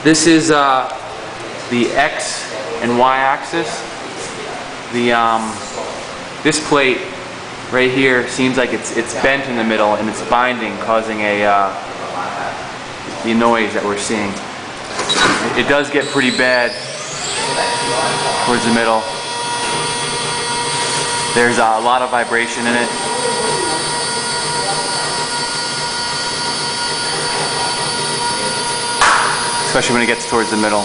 This is the X and Y axis. This plate right here seems like it's bent in the middle and it's binding, causing the noise that we're seeing. It does get pretty bad towards the middle. There's a lot of vibration in it. Especially when it gets towards the middle.